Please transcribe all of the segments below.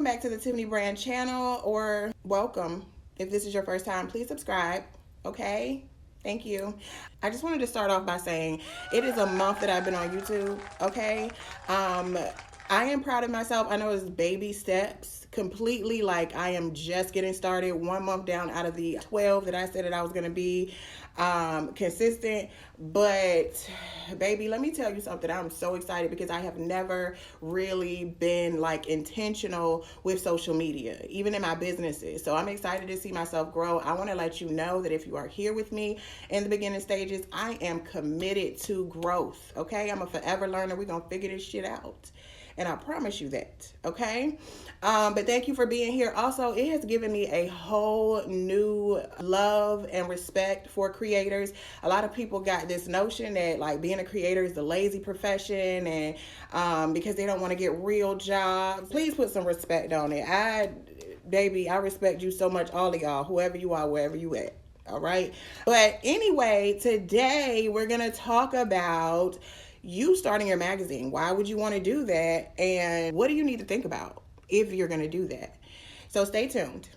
welcome back to the Tiffany Brand channel, or welcome. If this is your first time, please subscribe, okay? Thank you. I just wanted to start off by saying it is a month that I've been on YouTube, okay? I am proud of myself. I know it's baby steps, completely like I am just getting started, 1 month down out of the 12 that I said that I was going to be consistent. But baby, let me tell you something. I'm so excited because I have never really been like intentional with social media, even in my businesses. So I'm excited to see myself grow. I want to let you know that if you are here with me in the beginning stages, I am committed to growth. Okay, I'm a forever learner. We're gonna figure this shit out, and I promise you that, okay? But thank you for being here. Also, it has given me a whole new love and respect for creators. A lot of people got this notion that like being a creator is a lazy profession, and because they don't want to get real jobs. Please put some respect on it. I respect you so much, all of y'all, whoever you are, wherever you at. All right. But anyway, today we're going to talk about you starting your magazine. Why would you want to do that? And what do you need to think about if you're going to do that? So stay tuned.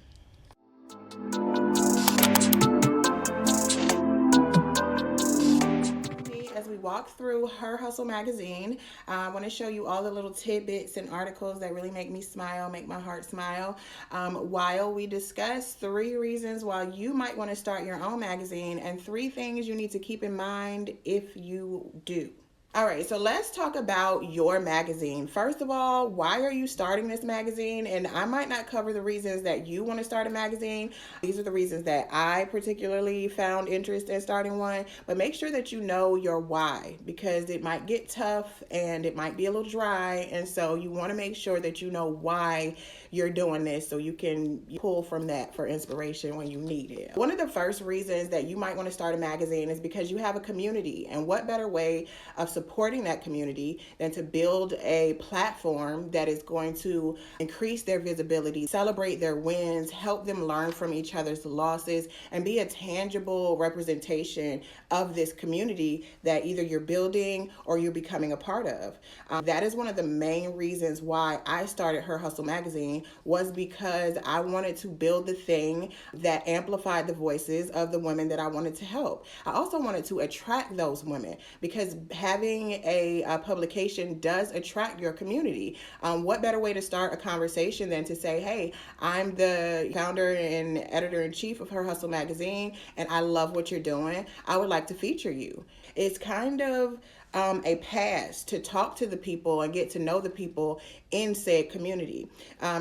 As we walk through Her Hustle magazine, I want to show you all the little tidbits and articles that really make me smile, make my heart smile, while we discuss 3 reasons why you might want to start your own magazine and 3 things you need to keep in mind if you do. All right, so let's talk about your magazine. First of all, why are you starting this magazine? And I might not cover the reasons that you want to start a magazine. These are the reasons that I particularly found interest in starting one. But make sure that you know your why, because it might get tough and it might be a little dry. And so you want to make sure that you know why you're doing this so you can pull from that for inspiration when you need it. One of the first reasons that you might want to start a magazine is because you have a community. And what better way of supporting that community than to build a platform that is going to increase their visibility, celebrate their wins, help them learn from each other's losses, and be a tangible representation of this community that either you're building or you're becoming a part of. That is one of the main reasons why I started Her Hustle magazine, was because I wanted to build the thing that amplified the voices of the women that I wanted to help. I also wanted to attract those women, because having a publication does attract your community. What better way to start a conversation than to say, hey, I'm the founder and editor-in-chief of Her Hustle magazine, and I love what you're doing. I would like to feature you. It's kind of a pass to talk to the people and get to know the people in said community.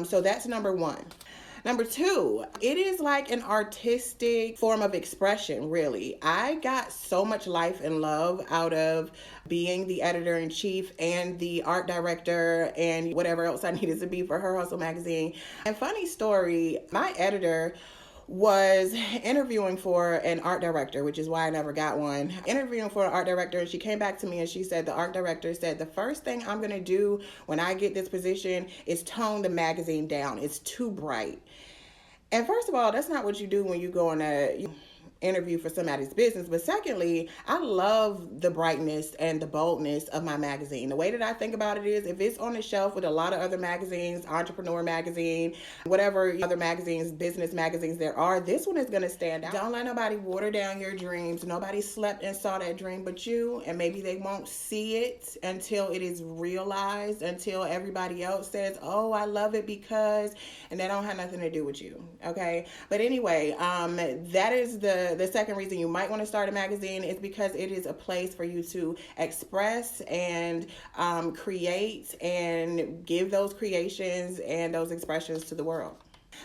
So that's number 1. Number 2, it is like an artistic form of expression, really. I got so much life and love out of being the editor-in-chief and the art director and whatever else I needed to be for Her Hustle magazine. And funny story, my editor was interviewing for an art director, which is why I never got one. Interviewing for an art director, and she came back to me and she said, the art director said, the first thing I'm going to do when I get this position is tone the magazine down. It's too bright. And first of all, that's not what you do when you go on a interview for somebody's business. But secondly, I love the brightness and the boldness of my magazine. The way that I think about it is, if it's on the shelf with a lot of other magazines, Entrepreneur magazine, whatever other magazines, business magazines there are, this one is going to stand out. Don't let nobody water down your dreams. Nobody slept and saw that dream but you, and maybe they won't see it until it is realized, until everybody else says, oh, I love it because, and that don't have nothing to do with you, okay? But anyway, that is the second reason you might want to start a magazine, is because it is a place for you to express and create and give those creations and those expressions to the world.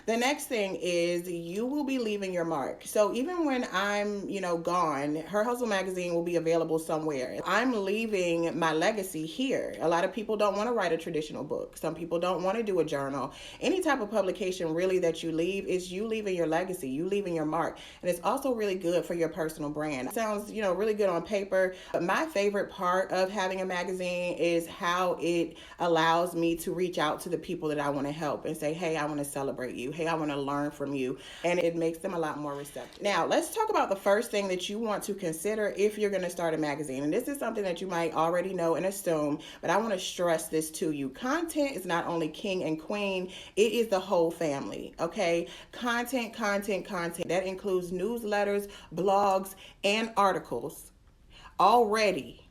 The next thing is, you will be leaving your mark. So even when I'm, gone, Her Hustle magazine will be available somewhere. I'm leaving my legacy here. A lot of people don't want to write a traditional book. Some people don't want to do a journal. Any type of publication really that you leave is you leaving your legacy, you leaving your mark. And it's also really good for your personal brand. It sounds, really good on paper. But my favorite part of having a magazine is how it allows me to reach out to the people that I want to help and say, hey, I want to celebrate you. Hey, I want to learn from you. And it makes them a lot more receptive. Now, let's talk about the first thing that you want to consider if you're going to start a magazine. And this is something that you might already know and assume, but I want to stress this to you. Content is not only king and queen, it is the whole family, okay? Content. That includes newsletters, blogs, and articles already,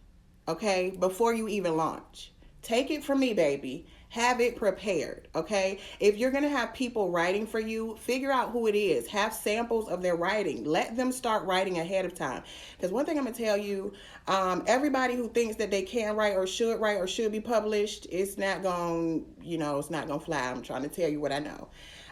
okay, before you even launch. Take it from me, baby. Have it prepared, okay? If you're going to have people writing for you, figure out who it is. Have samples of their writing. Let them start writing ahead of time. Because one thing I'm going to tell you, everybody who thinks that they can write or should be published, it's not going to fly. I'm trying to tell you what I know.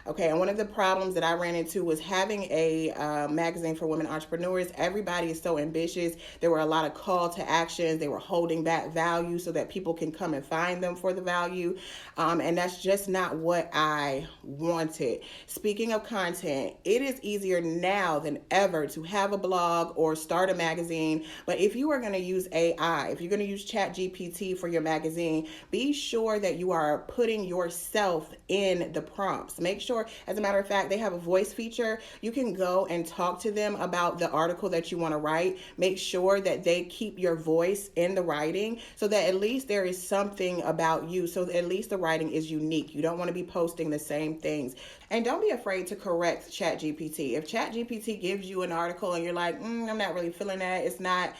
Okay, and one of the problems that I ran into was having a magazine for women entrepreneurs. Everybody is so ambitious. There were a lot of call to actions. They were holding back value so that people can come and find them for the value. And that's just not what I wanted. Speaking of content, it is easier now than ever to have a blog or start a magazine. But if you are going to use AI, if you're going to use ChatGPT for your magazine, be sure that you are putting yourself in the prompts. Make sure, as a matter of fact, they have a voice feature. You can go and talk to them about the article that you want to write. Make sure that they keep your voice in the writing so that at least there is something about you, so that at least the writing is unique. You don't want to be posting the same things. And don't be afraid to correct ChatGPT. If ChatGPT gives you an article and you're like, I'm not really feeling that, it's not,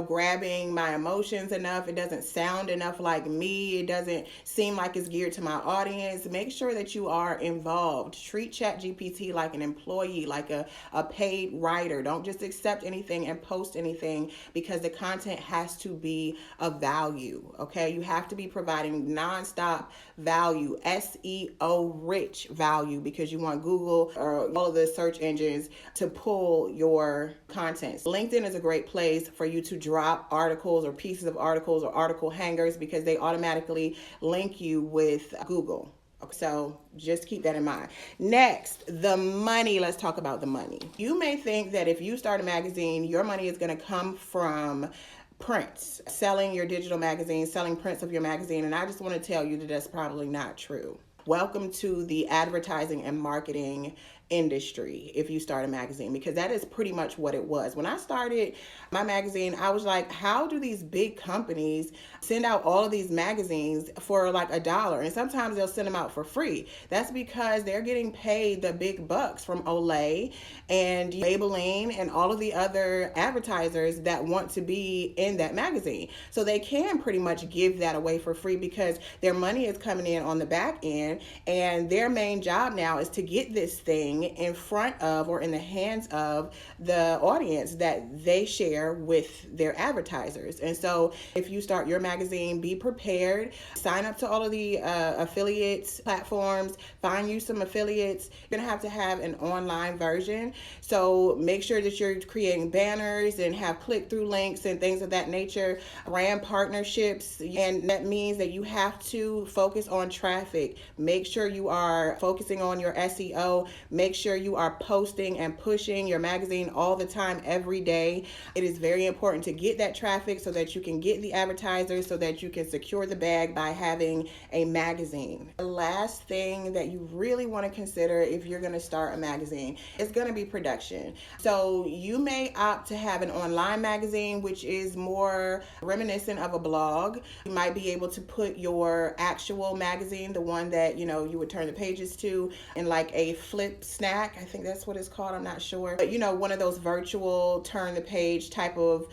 grabbing my emotions enough, it doesn't sound enough like me, it doesn't seem like it's geared to my audience, make sure that you are involved. Treat ChatGPT like an employee, like a paid writer. Don't just accept anything and post anything, because the content has to be of value, okay? You have to be providing nonstop value, SEO rich value, because you want Google or all of the search engines to pull your content. LinkedIn is a great place for you to drop articles or pieces of articles or article hangers, because they automatically link you with Google. So just keep that in mind. Next, the money. Let's talk about the money. You may think that if you start a magazine, your money is going to come from prints, selling your digital magazine, selling prints of your magazine. And I just want to tell you that that's probably not true. Welcome to the advertising and marketing industry if you start a magazine, because that is pretty much what it was. When I started my magazine, I was like, how do these big companies send out all of these magazines for like $1? And sometimes they'll send them out for free. That's because they're getting paid the big bucks from Olay and Maybelline and all of the other advertisers that want to be in that magazine. So they can pretty much give that away for free, because their money is coming in on the back end, and their main job now is to get this thing in front of or in the hands of the audience that they share with their advertisers. And so if you start your magazine, be prepared, sign up to all of the affiliates platforms, find you some affiliates. You're gonna have an online version. So make sure that you're creating banners and have click-through links and things of that nature, brand partnerships. And that means that you have to focus on traffic. Make sure you are focusing on your SEO. Make sure you are posting and pushing your magazine all the time, every day. It is very important to get that traffic so that you can get the advertisers, so that you can secure the bag by having a magazine. The last thing that you really want to consider if you're going to start a magazine is going to be production. So you may opt to have an online magazine, which is more reminiscent of a blog. You might be able to put your actual magazine, the one that you would turn the pages to, in like a flip snack. I think that's what it's called. I'm not sure. But one of those virtual turn the page type of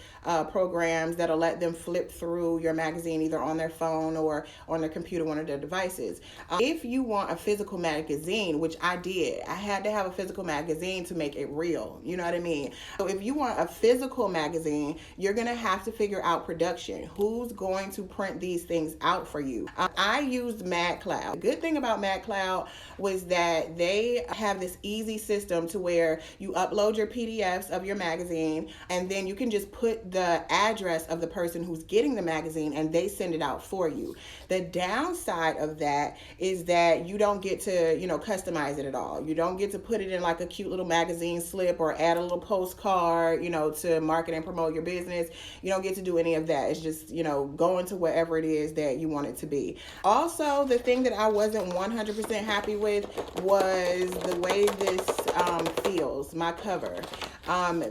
programs that'll let them flip through your magazine either on their phone or on their computer, one of their devices. If you want a physical magazine, which I did, I had to have a physical magazine to make it real. You know what I mean? So if you want a physical magazine, you're going to have to figure out production. Who's going to print these things out for you? I used MadCloud. The good thing about MadCloud was that they have this this easy system to where you upload your PDFs of your magazine, and then you can just put the address of the person who's getting the magazine and they send it out for you. The downside of that is that you don't get to, customize it at all. You don't get to put it in like a cute little magazine slip or add a little postcard, to market and promote your business. You don't get to do any of that. It's just, go into whatever it is that you want it to be. Also, the thing that I wasn't 100% happy with was the way this feels, my cover.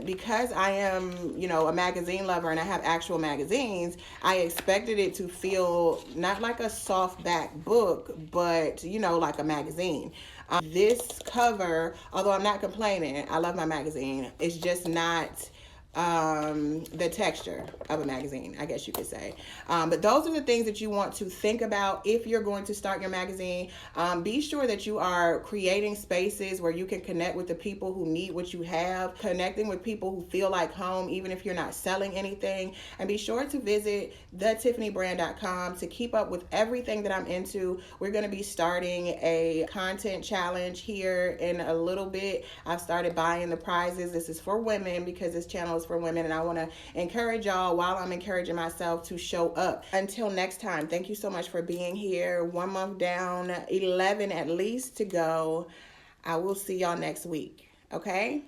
Because I am, a magazine lover and I have actual magazines, I expected it to feel not like a softback book, but, like a magazine. This cover, although I'm not complaining, I love my magazine, it's just not the texture of a magazine, I guess you could say. But those are the things that you want to think about if you're going to start your magazine. Be sure that you are creating spaces where you can connect with the people who need what you have, connecting with people who feel like home, even if you're not selling anything. And be sure to visit thetiffanybrand.com to keep up with everything that I'm into. We're going to be starting a content challenge here in a little bit. I've started buying the prizes. This is for women because this channel is for women, and I want to encourage y'all while I'm encouraging myself to show up. Until next time, thank you so much for being here. 1 month down, 11 at least to go. I will see y'all next week. Okay?